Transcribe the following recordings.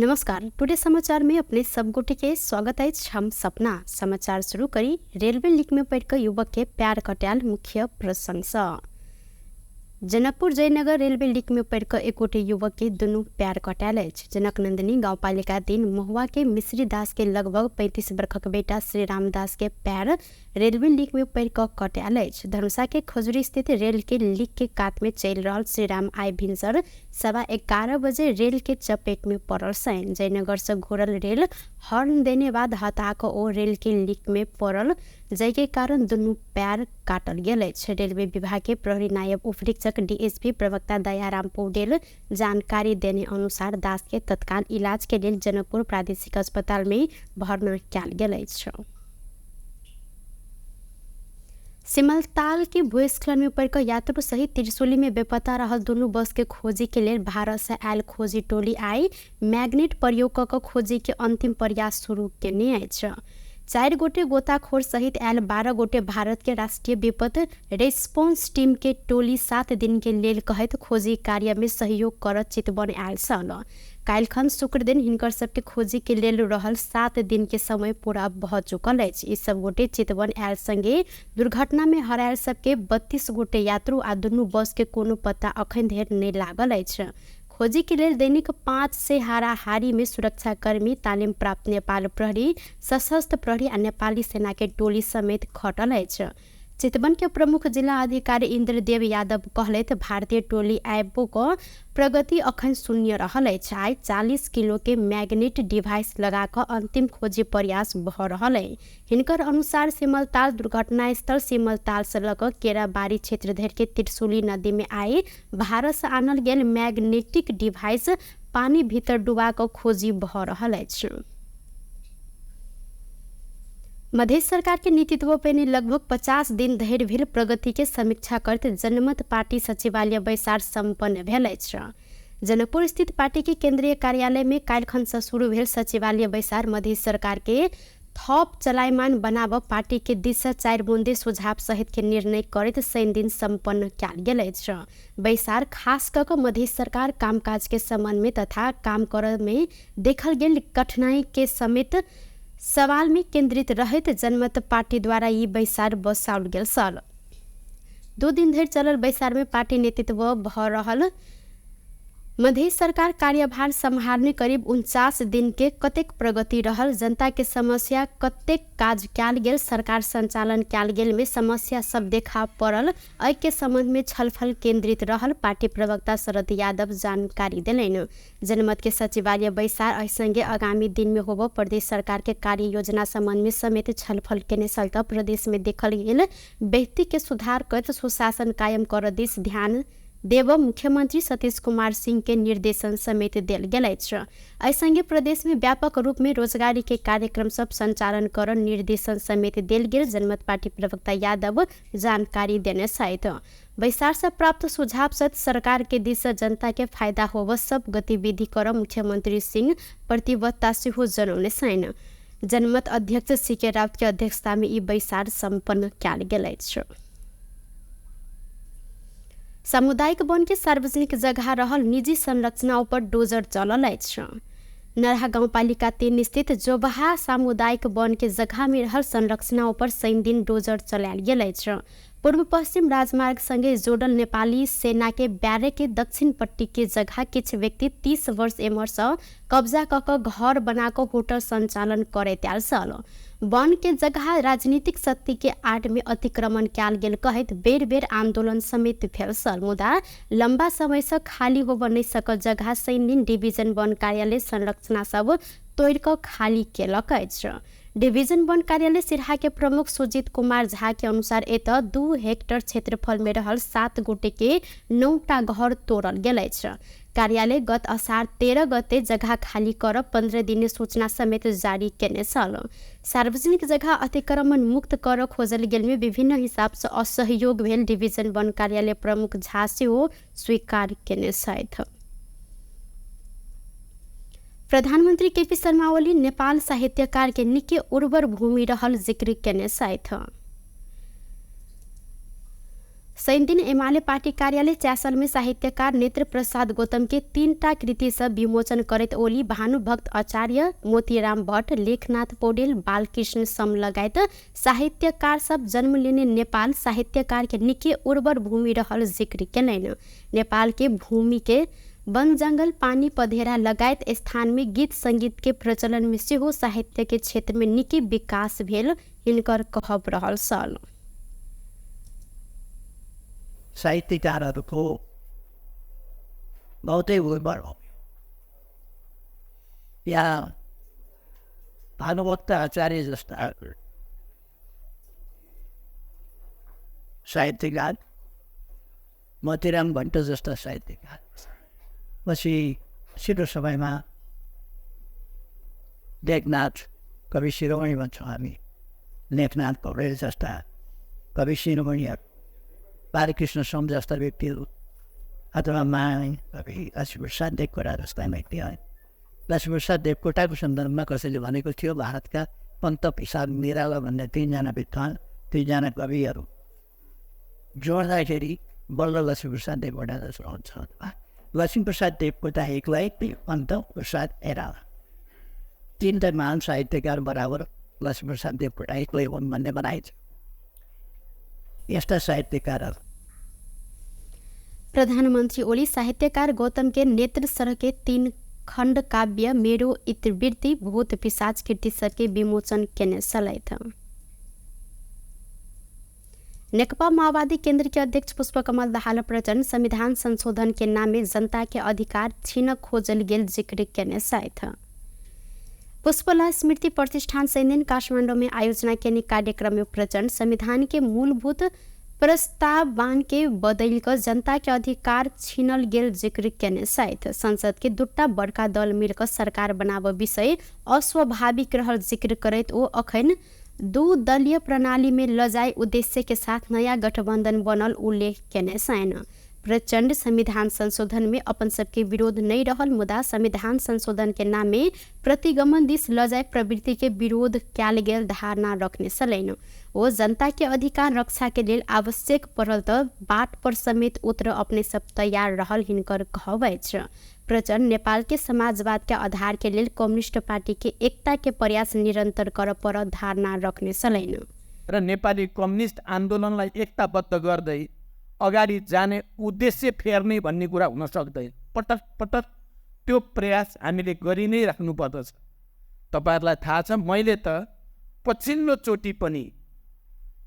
नमस्कार। टुडे समाचार में अपने सब गोटे के स्वागत है। हम सपना समाचार शुरू करी। रेलवे लीक में पड़ युवक के प्यार कट्याल मुख्य प्रशंसा। जनकपुर जयनगर रेलवे लीक में पड़ एक गोटे युवक के दुनू प्यार कट्याल है। जनकनंदिनी गाउँपालिका 3 महुआ के मिश्री दास के लगभग 35 वर्षक बेटा श्री रामदास के प्यार रेलवे लीक में पड़ कट्याल है। धनुषा के खजुरी स्थित रेल के लीक के कात में चल रहा श्रीराम आई भिनसर 11:15 बजे रेल के चपेट में पड़ल सैन। जयनगर से घोरल रेल हॉर्न देने बाद हताक ओ रेल के लीक में पड़ल जय के कारण दुनू पैर काटल गेल। रेलवे विभाग के प्रहरी नायब उपरीक्षक डीएसपी प्रवक्ता दयाराम पौडेल जानकारी देने अनुसार दास के तत्काल इलाज के लिए जनकपुर प्रादेशिक अस्पताल में भर्ना किया गेल। सिमलताल के भूस्खलन में पड़ यात्रु सहित त्रिशूली में बेपता रहल दुनू बस के खोजी के लिए भारत से आयल खोजी टोली आई मैग्नेट प्रयोग कर खोजी के अंतिम प्रयास शुरू केने अछि। 4 गोटे गोताखोर सहित आयल 12 गोटे भारत के राष्ट्रीय विपद रेस्पॉन्स टीम के टोली 7 दिन के लेल कहत खोजी कार्य में सहयोग करत चितवन आयल सल। काल्खन शुक्र दिन हिनकर सबके खोजी के लेल रहल 7 दिन के समय पूरा भ चुकल अछि। ई सब गोटे चितवन आयल संगे दुर्घटना में हरायल सबके 32 गोटे यात्रु आ दुनू बस के कोनो पता अखन धरि नहीं लागल अछि। खोजी के लिए दैनिक 5 से हाराहारी में सुरक्षाकर्मी तालीम प्राप्त नेपाल प्रहरी सशस्त्र प्रहरी आ नेपाली सेना के टोली समेत खटल अछि। चितवन के प्रमुख जिला अधिकारी इंद्रदेव यादव कहलैथ भारतीय टोली आबो को प्रगति अखन शून्य रहल अछि। आई 40 किलो के मैग्नेट डिवाइस लगा कर अंतिम खोजी प्रयास भ रहल है। हिनकर अनुसार सिमलताल दुर्घटना स्थल सिमलताल से लग केराबारी क्षेत्र धरि के त्रिशूली नदी में आई भारत से आनल गेल मैग्नेटिक डिवाइस पानी भीतर डुबा कर खोजी भ रहल अछि। मध्य सरकार के नेतृत्व पे लगभग 50 दिन धरि भेल प्रगति के समीक्षा करते जनमत पार्टी सचिवालय बैसार संपन्न भेल अछि। जनकपुर स्थित पार्टी के केंद्रीय कार्यालय में काल्खन से शुरू भेल सचिवालय बैसार मध्य सरकार के थप चलायमान बनाब पार्टी के दिशा 4 बुंदे सुझाव सहित के निर्णय करत शनि दिन संपन्न किया गेल अछि। बैसार खास कर मध्य सरकार कामकाज के संबंध में तथा काम करय में देखल गेल कठिनाई के समेत सवाल में केंद्रित रहित जनमत पार्टी द्वारा ये बैसार बसाउल गेल सल। 2 दिन धरि चलल बैसार में पार्टी नेतृत्व भ रहल मध्य सरकार कार्यभार संभालने करीब 49 दिन के कतेक प्रगति रहल जनता के समस्या कतेक काज कैल गेल सरकार संचालन कैल गेल में समस्या सब देखा पड़ल एहि के संबंध में छलफल केंद्रित रहल पार्टी प्रवक्ता शरद यादव जानकारी देलैन। जनमत के सचिवालय बैसार एहि संगे आगामी दिन में होब प्रदेश सरकार के कार्य योजना संबंध में समेत छलफल केने सल प्रदेश में देखल गेल व्यक्ति के सुधार करत सुशासन कायम कर दिस ध्यान देव मुख्यमंत्री सतीश कुमार सिंह के निर्देशन समेत देल गेल अछि। एहि संगे प्रदेश में व्यापक रूप में रोजगारी के कार्यक्रम सब संचालन कर निर्देशन समेत देल गेल जनमत पार्टी प्रवक्ता यादव जानकारी देने सहित बैसार से प्राप्त सुझाव सहित सरकार के दिशा जनता के फायदा होव सब गतिविधि कर मुख्यमंत्री सिंह प्रतिबद्धता सेहो जनौने छैन। जनमत अध्यक्ष सीके राउत के अध्यक्षता में ई बैसार संपन्न किया गेल अछि। सामुदायिक वन के सार्वजनिक जगह रहल निजी संरचनाओं पर डोजर चलल अछि। नरहा गाउँपालिका 3 स्थित जोबहा सामुदायिक वन के जगह में रहल संरचनाओं पर शनि दिन डोजर चलायल गेल अछि। पूर्व पश्चिम राजमार्ग संगे जोड़ल नेपाली सेना के ब्यारे के दक्षिण पट्टी के जगह किछ व्यक्ति 30 वर्ष एमहर से कब्जा कऽ घर बनाकर होटल संचालन करैत आयल सल। वन के जगह राजनीतिक शक्ति के आड़ में अतिक्रमण कैल गेल कहत बेर बेर आंदोलन समेत भेल सल मुदा लंबा समय से खाली होब नहीं सकल जगह शनि दिन डिवीजन वन कार्यालय संरचना सब तोड़ कर खाली केलक अछि। डिवीजन वन कार्यालय सिरहा के प्रमुख सुजीत कुमार झा के अनुसार एत 2 हेक्टेयर क्षेत्रफल में रहल 7 गोटे के 9टा घर तोड़ल गेल अछि। कार्यालय गत असार 13 गते जगह खाली कर 15 दिन सूचना समेत जारी केने सल। सार्वजनिक जगह अतिक्रमण मुक्त कर खोजल गेल में विभिन्न हिसाब से असहयोग भेल डिवीजन वन कार्यालय प्रमुख झा सेहो स्वीकार केने छथि। प्रधानमंत्री केपी शर्मा ओली नेपाल साहित्यकार के निके उर्वर भूमि रहल जिक्र केने छथि। सही दिन एमाले पार्टी कार्यालय च्यासल में साहित्यकार नेत्र प्रसाद गौतम के 3टा कृति से विमोचन करत ओली भानुभक्त आचार्य, मोतीराम भट्ट, लेखनाथ पौडेल, बालकृष्ण सम लगायत साहित्यकार सब जन्म लेने नेपाल साहित्यकार के निके उर्वर भूमि रहल जिक्र केलैन। नेपाल के भूमि के वन जंगल, पानी, पधेरा लगायत स्थान में गीत संगीत के प्रचलन में सेहो साहित्य के क्षेत्र में निके विकास भेल हिनकर कहब रहल सल। साहित्यकारहरूको बहुतै उर्वर हो। यहाँ भानुभक्त आचार्य जस्ता साहित्यकार, मोतीराम भट्ट जस्ता साहित्यकार पछि छिटो समयमा लेखनाथ कवि शिरोमणि भन्छौँ हामी, लेखनाथ पौडेल जस्ता कवि शिरोमणिहरू, बालकृष्ण सम जस्ता व्यक्तिहरू अथवा महान कवि लक्ष्मीप्रसाद देवकोटा जस्ता व्यक्तिहरू। लक्ष्मीप्रसाद देवकोटाको सन्दर्भमा कसैले भनेको थियो भारतका पन्त प्रसाद निराला भन्ने 3जना विद्वान, 3जना कविहरू जोड्दाखेरि बल्ल लक्ष्मीप्रसाद देवकोटा जस्तो हुन्छ। अथवा लक्ष्मीप्रसाद देवकोटा एक्लै पन्त प्रसाद निराला, 3टा महान साहित्यकार बराबर लक्ष्मीप्रसाद देवकोटा एक्लै हुन् भन्ने बनाइन्छ। यस्ता साहित्यकारहरू प्रधानमंत्री ओली साहित्यकार गौतम के नेत्र सर के 3 खंड काव्य मेरो इतिवृत्ति, भूत पिशाच कीर्ति सर के विमोचन केने सलैथ। नेकपा माओवादी केंद्र के अध्यक्ष पुष्पकमल दाहाल प्रचंड संविधान संशोधन के नाम में जनता के अधिकार छीन खोजल गेल जिक्र केने सैथ। पुष्पला स्मृति प्रतिष्ठान सैनिक काठमांडू में आयोजना के कार्यक्रम में प्रचंड संविधान के मूलभूत प्रस्ताववान के बदल कर जनता के अधिकार छीनल गेल जिक्र केने सहित संसद के 2टा बड़का दल मिलकर सरकार बनाव विषय अस्वाभाविक रहल जिक्र करत ओ अखन 2 दलीय प्रणाली में लजाए उद्देश्य के साथ नया गठबंधन बनल उल्लेख केने सैन। प्रचंड संविधान संशोधन में अपन सबके विरोध नहीं रहल, मुदा संविधान संशोधन के नाम में प्रतिगमन दिस लजाए प्रवृत्ति के विरोध कैल गेल धारणा रखने सलैन। वो जनता के अधिकार रक्षा के लिए आवश्यक पड़ल तो बाट पर समेत उतर अपने सब तैयार रहल हिनकर कहबै छ। प्रचंड नेपाल के समाजवाद के आधार के लिए कम्युनिस्ट पार्टी के एकता के प्रयास निरंतर कर पर धारणा रखने सलैन र नेपाली कम्युनिस्ट आन्दोलनलाई एकताबद्ध गर्दै अगाडि जाने उद्देश्य फेर्ने भन्ने कुरा हुन सक्दैन। पटक पटक त्यो प्रयास हामीले गरि नै राख्नु पर्दछ। तपाईहरुलाई थाहा छ, मैले त पछिल्लो चोटि पनि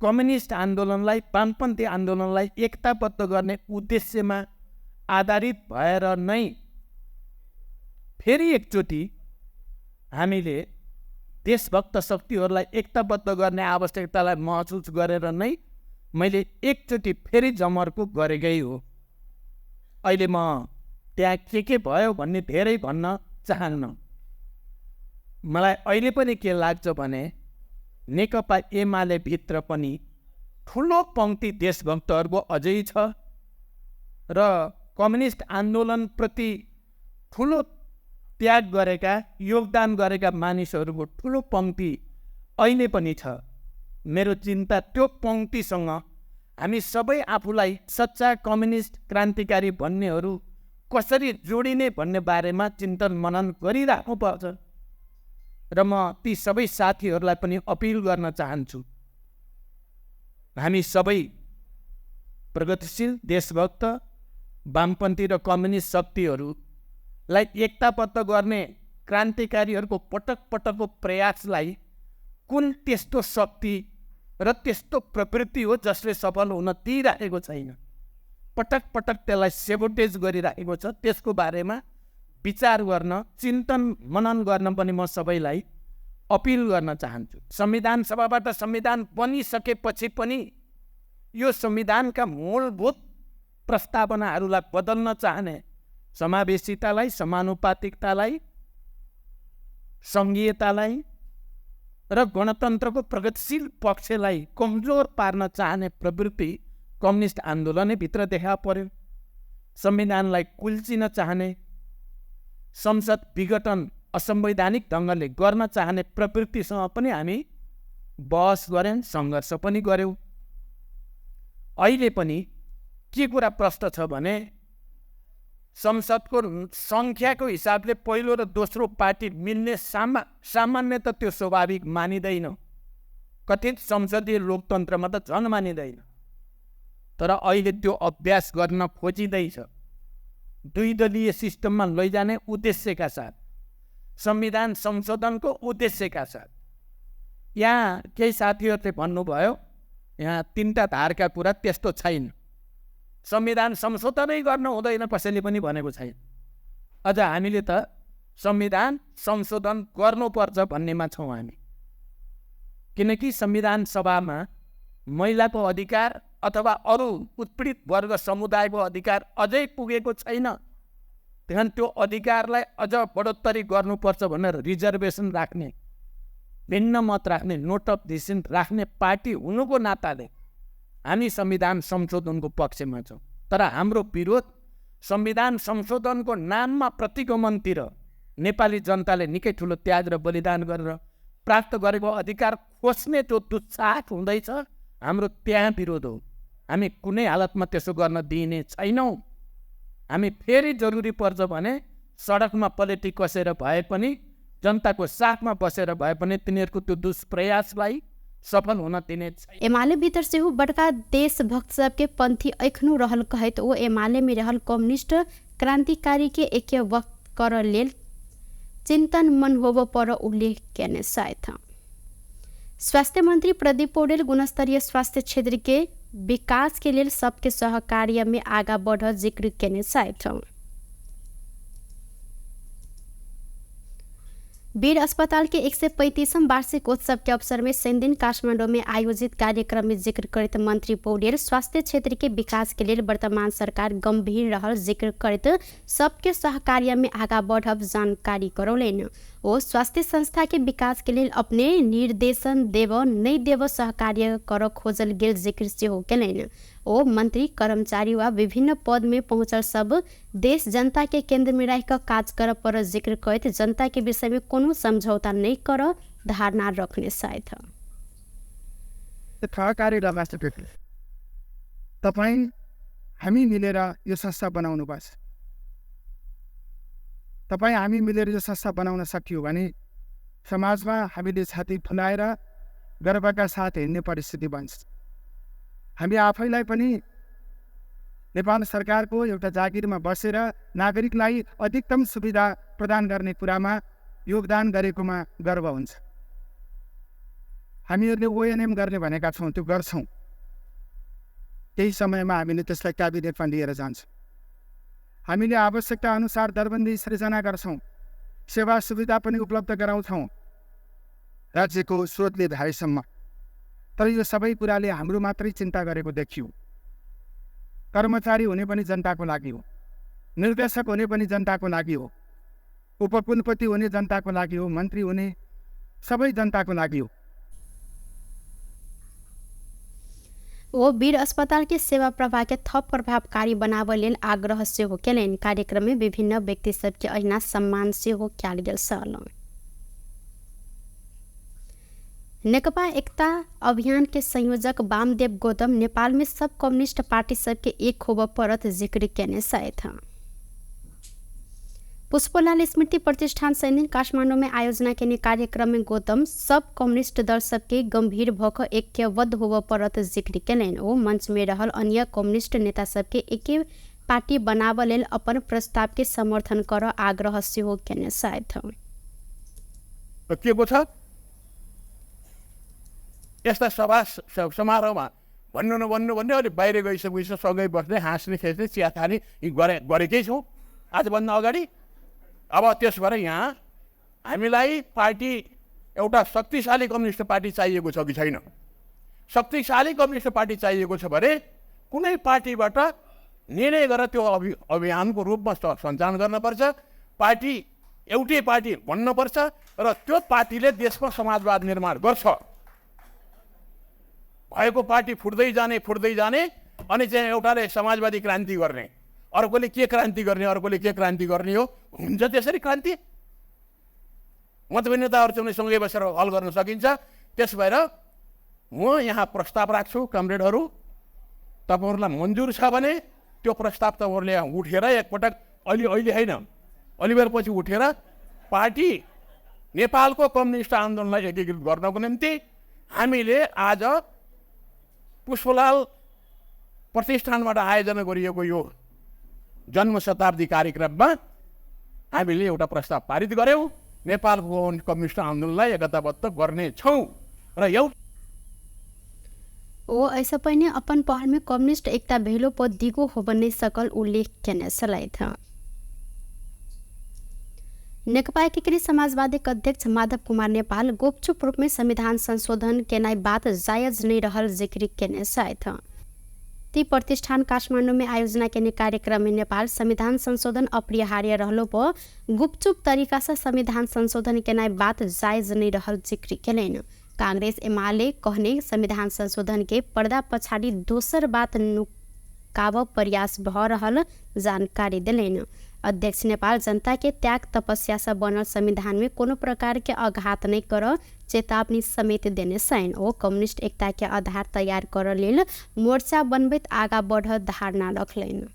कम्युनिस्ट आन्दोलनलाई, वामपन्थी आन्दोलनलाई एकताबद्ध गर्ने उद्देश्यमा आधारित भएर नै फेरि एकचोटि हामीले देशभक्त शक्तिहरूलाई एकताबद्ध गर्ने आवश्यकतालाई महसुस गरेर नै मैले एकचोटि फेरि जमर्को गरेकै हो। अहिले म त्यहाँ के भयो भन्ने धेरै भन्न चाहन्न। मलाई अहिले पनि के लाग्छ भने नेकपा एमाले भित्र पनि ठुलो पंक्ति देशभक्तहरूको अझै छ र कम्युनिस्ट आन्दोलनप्रति ठुलो त्याग गरेका, योगदान गरेका मानिसहरूको ठुलो पंक्ति अहिले पनि छ। मेरो चिन्ता त्यो पंक्तिसँग हामी सबै आफूलाई सच्चा कम्युनिस्ट क्रान्तिकारी भन्नेहरू कसरी जोडिने भन्ने बारेमा चिन्तन मनन गरिराख्नु पर्छ र म ती सबै साथीहरूलाई पनि अपिल गर्न चाहन्छु। हामी सबै प्रगतिशील देशभक्त वामपन्थी र कम्युनिस्ट शक्तिहरूलाई एकताबद्ध गर्ने क्रान्तिकारीहरूको पटक पटकको प्रयासलाई कुन त्यस्तो शक्ति र त्यस्तो प्रवृत्ति हो जसले सफल हुन दिइराखेको छैन, पटक पटक त्यसलाई सेबोटेज गरिराखेको छ, त्यसको बारेमा विचार गर्न, चिन्तन मनन गर्न पनि म सबैलाई अपिल गर्न चाहन्छु। संविधान सभाबाट संविधान बनिसकेपछि पनि यो संविधानका मूलभूत प्रस्तावनाहरूलाई बदल्न चाहने समावेशितालाई, समानुपातिकतालाई, संघीयतालाई र गणतन्त्रको प्रगतिशील पक्षलाई कमजोर पार्न चाहने प्रवृत्ति कम्युनिस्ट आन्दोलनै भित्र देखा पर्यो। संविधानलाई कुल्चिन चाहने, संसद विघटन असंवैधानिक ढङ्गले गर्न चाहने प्रवृत्तिसँग पनि हामी बहस गऱ्यौँ, सङ्घर्ष पनि गऱ्यौँ। अहिले पनि के कुरा प्रश्न छ भने संसदको सङ्ख्याको हिसाबले पहिलो र दोस्रो पार्टी मिल्ने सामान्य त त्यो स्वाभाविक मानिँदैन। कथित संसदीय लोकतन्त्रमा त झन् मानिँदैन। तर अहिले त्यो अभ्यास गर्न खोजिँदैछ। दुई दलीय सिस्टममा लैजाने उद्देश्यका साथ, संविधान संशोधनको उद्देश्यका साथ। यहाँ केही साथीहरूले भन्नुभयो यहाँ तीनटा धारका कुरा, त्यस्तो छैन। संविधान संशोधनै गर्न हुँदैन कसैले पनि भनेको छैन। अझ हामीले त संविधान संशोधन गर्नुपर्छ भन्नेमा छौँ हामी। किनकि संविधान सभामा महिलाको अधिकार अथवा अरू उत्पीडित वर्ग समुदायको अधिकार अझै पुगेको छैन। त्यहाँ त्यो अधिकारलाई अझ बढोत्तरी गर्नुपर्छ भनेर रिजर्भेसन राख्ने, भिन्न मत राख्ने, नोट अफ डिसिसन राख्ने पार्टी हुनुको नाताले हामी संविधान संशोधनको पक्षमा छौँ। तर हाम्रो विरोध संविधान संशोधनको नाममा प्रतिगमनतिर नेपाली जनताले निकै ठुलो त्याग र बलिदान गरेर प्राप्त गरेको अधिकार खोज्ने जो दुस्साहस हुँदैछ, हाम्रो त्यहाँ विरोध हो। हामी कुनै हालतमा त्यसो गर्न दिइने छैनौँ। हामी फेरि जरुरी पर्छ भने सडकमा पलेटी कसेर भए पनि, जनताको साथमा बसेर भए पनि तिनीहरूको त्यो दुष्प्रयासलाई सफल होना दिने छैन। एमाले भीतर से हु बड़का देशभक्त सबके पंथी एखनु रहल कहत ओ एमाले में रहल कम्युनिस्ट क्रांतिकारी के एक वक्त कर लेल चिंतन मन होब पर उल्लेख केने साथ। स्वास्थ्य मंत्री प्रदीप पौडेल गुणस्तरीय स्वास्थ्य क्षेत्र के विकास के लिए सबके सहकार्य में आगा बढ़ जिक्र केने साथ। वीर अस्पताल के 135वां वार्षिक उत्सव के अवसर में सेंदिन काठमांडू में आयोजित कार्यक्रम में जिक्र करते मंत्री पौडेल स्वास्थ्य क्षेत्र के विकास के लिए वर्तमान सरकार गंभीर रहल जिक्र करते सबके सहकार्य में आगा बढ़ब जानकारी करौलेन। वो स्वास्थ्य संस्था के विकास के लिए अपने निर्देशन देव नहीं देव सहकार्य कर खोजल गेल जिक्र से हो केलेन। ओ मंत्री कर्मचारी व विभिन्न पद में पहुंचल सब देश जनता के केंद्र में रहकर काज कर पर जिक्र करते जनता के विषय में कोनो समझौता नहीं कर धारणा रखने साथ। सहकारी तपाईँ हामी मिलेर यो संस्था बनाउनु पर्छ। तपाईँ हामी मिलेर यो संस्था बनाउन सकियो भने समाजमा हामीले छाती फुलाएर गर्वका साथ हिँड्ने परिस्थिति बन्छ। हामी आफैलाई पनि नेपाल सरकारको एउटा जागिरमा बसेर नागरिकलाई अधिकतम सुविधा प्रदान गर्ने कुरामा योगदान गरेकोमा गर्व हुन्छ। हामीहरूले ओएनएम गर्ने भनेका छौँ, त्यो गर्छौँ। केही समयमा हामीले त्यसलाई क्याबिनेटमा लिएर जान्छौँ। हामीले आवश्यकता अनुसार दरबन्दी सृजना गर्छौँ, सेवा सुविधा पनि उपलब्ध गराउँछौँ राज्यको स्रोतले भएसम्म। तर यो सबै कुराले हाम्रो मात्रै चिन्ता गरेको देखियो। कर्मचारी हुने पनि जनताको लागि हो, निर्देशक हुने पनि जनताको लागि हो, उपकुलपति हुने जनताको लागि हो, मन्त्री हुने सबै जनताको लागि हो। वो वीर अस्पताल के सेवा प्रवाह के थप प्रभावकारी बनावे लेल आग्रह से हो केलेन। कार्यक्रम में विभिन्न व्यक्ति सबके अहिना सम्मान से हो क्याल गेल सल। नेकपा एकता अभियान के संयोजक वामदेव गौतम नेपाल में सब कम्युनिस्ट पार्टी सबके एक होब परत जिक्र केने साथ। पुष्पलाल स्मृति प्रतिष्ठान सैनिक काठमांडू में आयोजना केने कार्यक्रम में गौतम सब कम्युनिस्ट दल सबके गंभीर भख ऐक्यबद्ध होब परत जिक्र केलेन। ओ मंच में रहल अन्य कम्युनिस्ट नेता सबके एके पार्टी बनाव लेल अपन प्रस्ताव के समर्थन कर आग्रह से हो केने साथ। यस्ता सभा समारोहमा भन्नु नभन्नु भन्ने अलि बाहिर गइसकेपछि सँगै बस्ने हाँस्ने खेल्ने चिया खाने गरेकै छौँ आजभन्दा अगाडि। अब त्यस भएर यहाँ हामीलाई पार्टी एउटा शक्तिशाली कम्युनिस्ट पार्टी चाहिएको छ कि छैन? शक्तिशाली कम्युनिस्ट पार्टी चाहिएको छ भने कुनै पार्टीबाट निर्णय गरेर त्यो अभियानको रूपमा सञ्चालन गर्नुपर्छ। पार्टी एउटै पार्टी भन्नुपर्छ र त्यो पार्टीले देशमा समाजवाद निर्माण गर्छ। भएको पार्टी फुट्दै जाने अनि चाहिँ एउटाले समाजवादी क्रान्ति गर्ने, अर्कोले के क्रान्ति गर्ने, अर्कोले के क्रान्ति गर्ने हो। हुन्छ त्यसरी क्रान्ति? मतभिन्नताहरू चाहिँ सँगै बसेर हल गर्न सकिन्छ। त्यस भएर म यहाँ प्रस्ताव राख्छु कमरेडहरू, तपाईँहरूलाई मन्जुर छ भने त्यो प्रस्ताव तपाईँहरूले उठेर एकपटक अहिले होइन अलिबेरपछि उठेर पार्टी नेपालको कम्युनिस्ट आन्दोलनलाई एकीकृत गर्नको निम्ति हामीले आज पुष्पलाल प्रतिष्ठानबाट आयोजना गरिएको यो जन्म शताब्दी कार्यक्रममा हामीले एउटा प्रस्ताव पारित गऱ्यौँ। नेपालको कम्युनिस्ट आन्दोलनलाई एकताबद्ध गर्नेछौँ र वो ऐसा पहिने अपन पहल में कम्युनिस्ट एकता भेलो पर दिगो हो बनने सकल उल्लेख करने सलाह था। नेकपा एकीकृत समाजवादी अध्यक्ष माधव कुमार नेपाल गुपचुप रूप में संविधान संशोधन के नई बात जायज नहीं रहल जिक्र करने साय था। ती प्रतिष्ठान काठमांडू में आयोजना के कार्यक्रम में नेपाल संविधान संशोधन अपरिहार्य रहलो पर गुपचुप तरीका से संविधान संशोधन के नई बात जायज नहीं रहल जिक्र करेन। कांग्रेस एमाले कहने संविधान संशोधन के पर्दा पछाड़ी दोसर बात नुकाव प्रयास भ रहल जानकारी दिलेन। अध्यक्ष नेपाल जनता के त्याग तपस्या से बनल संविधान में कोनो प्रकार के आघात नहीं कर चेतावनी समेत देने सैन ओ कम्युनिस्ट एकता के आधार तैयार कर लेल मोर्चा बनबैत आगा बढ़ धारणा रखलेन।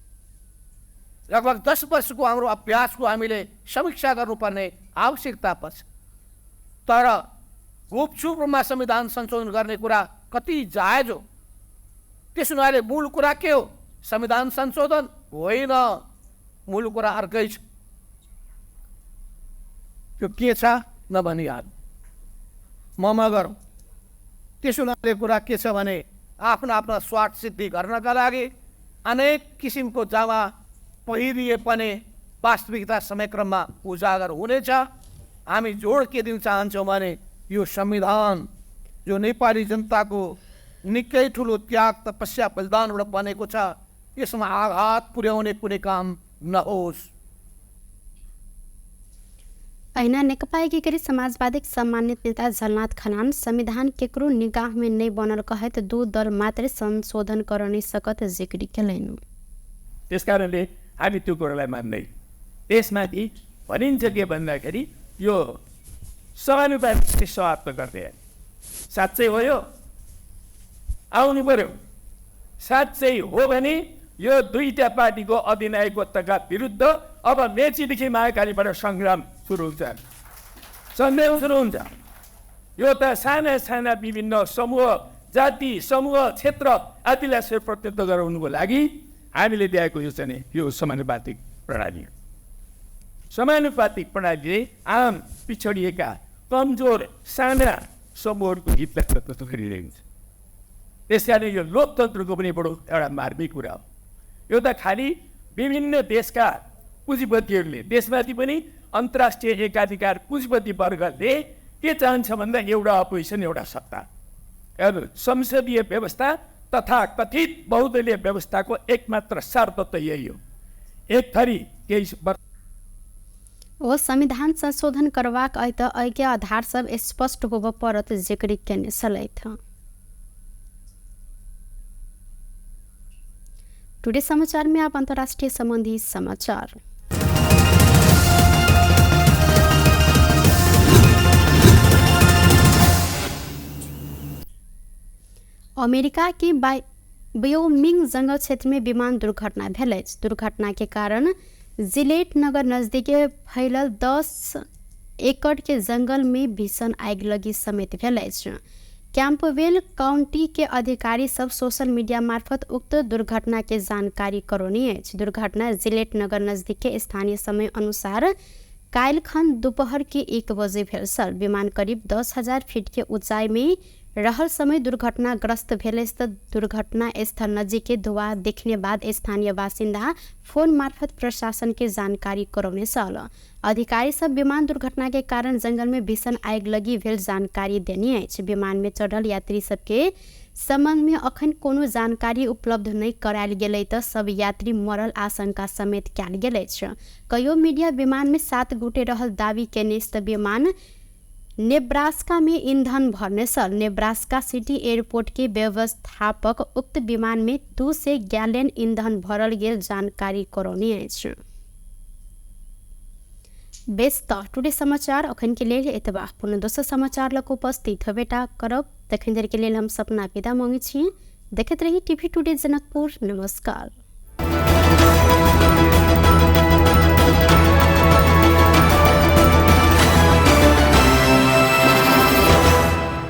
लगभग 10 वर्षको हाम्रो अभ्यासको हामीले समीक्षा गर्नुपर्ने आवश्यकता पर्छ। तर गुपचुप रूपमा संविधान संशोधन गर्ने कुरा कति जायज हो? त्यस हुनाले मूल कुरा के हो? संविधान संशोधन होइन, मूल कुरा अर्कै छ। त्यो के छ नभनिहाल ममा गरौँ। त्यस हुनाले कुरा के छ भने आफ्ना आफ्ना स्वार्थ सिद्धि गर्नका लागि अनेक किसिमको जामा पहिरिए पनि वास्तविकता समयक्रममा उजागर हुनेछ। हामी जोड के दिन चाहन्छौँ भने यो संविधान जो नेपाली जनताको निकै ठुलो त्याग तपस्या बलिदानबाट बनेको छ, यसमा आघात पुर्याउने कुनै काम नहोस्। ऐना नेकपा एकीकृत समाजवादी सम्मानित नेता झलनाथ खनाल संविधान केकरो निगाह में नहीं बनल कहत दो दल मात्र संशोधन कर नहीं सकत जिक्र कलेन। त्यस कारणले हामी त्यो कुरालाई मान्दै त्यसमाथि भनिन्छ के भन्दाखेरि यो समानुपातिक समाप्त गर्ने साँच्चै हो, यो आउनु पर्यो। साँच्चै हो भने यो दुईटा पार्टीको अधिनायकत्वका विरुद्ध अब मेचीदेखि महाकालीबाट सङ्ग्राम सुरु हुन्छ। यो त साना साना विभिन्न समूह, जाति, समूह, क्षेत्र आदिलाई प्रतिनिधित्व गराउनुको लागि हामीले ल्याएको यो चाहिँ यो समानुपातिक प्रणाली। समानुपातिक प्रणालीले आम पिछडिएका कमजोर साना समूहहरूको हितलाई प्रतिनिधित्व गरिरहेको छ। त्यस कारण यो लोकतन्त्रको पनि बडो एउटा मार्मिक कुरा हो। यो त खालि विभिन्न देशका पुँजीपतिहरूले, देशमाथि पनि अन्तर्राष्ट्रिय एकाधिकार पुँजीपति वर्गले के चाहन्छ भन्दा एउटा अपोजिसन, एउटा सत्ता। संसदीय व्यवस्था तथा कथित बहुदलीय व्यवस्थाको एकमात्र सार तत्त्व यही हो। एक थरी केही वो संविधान संशोधन करवाक ऐत ऐके आधार सब स्पष्ट होब परत जिक्र करने सलाह था। टुडे समाचार में आप अंतर्राष्ट्रीय संबंधी समाचार। अमेरिका के वायोमिंग जंगल क्षेत्र में विमान दुर्घटना भेल। दुर्घटना के कारण जिलेट नगर नजदीक फैलल 10 एकड़ के जंगल में भीषण आग लगी समेत भेल। कैंपवेल काउंटी के अधिकारी सब सोशल मीडिया मार्फत उक्त दुर्घटना के जानकारी करौनी है। दुर्घटना जिलेट नगर नजदीक के स्थानीय समय अनुसार काल्खन दोपहर के 1 बजे भेल। विमान करीब 10,000 फीट के ऊंचाई में रहल समय दुर्घटनाग्रस्त भेल। दुर्घटना स्थल नजीक के धुआं देखने बाद स्थानीय बासिंदा फोन मार्फत प्रशासन के जानकारी करौने सल। अधिकारी सब विमान दुर्घटना के कारण जंगल में भीषण आग लगी भेल जानकारी देनी है। विमान में चढ़ल यात्री सबके संबंध में अखन कोनो जानकारी उपलब्ध नहीं करायल गेलै त सब यात्री मरल आशंका समेत कयल गेल। कयो मीडिया विमान में 7 गोटे रहल दावी केने विमान नेब्रास्का में ईंधन भरने सल। नेब्रास्का सिटी एयरपोर्ट के व्यवस्थापक उक्त विमान में 200 गैलन ईंधन भरल गेल जानकारी करौनी है। बेस्ट टुडे समाचार अखन के लिए एतबा पुनः दोसर समाचार लग उपस्थित बेटा करब तखन देर के लिए हम सपना विदा मांगे छी। देखते रहिए टीवी टुडे जनकपुर। नमस्कार।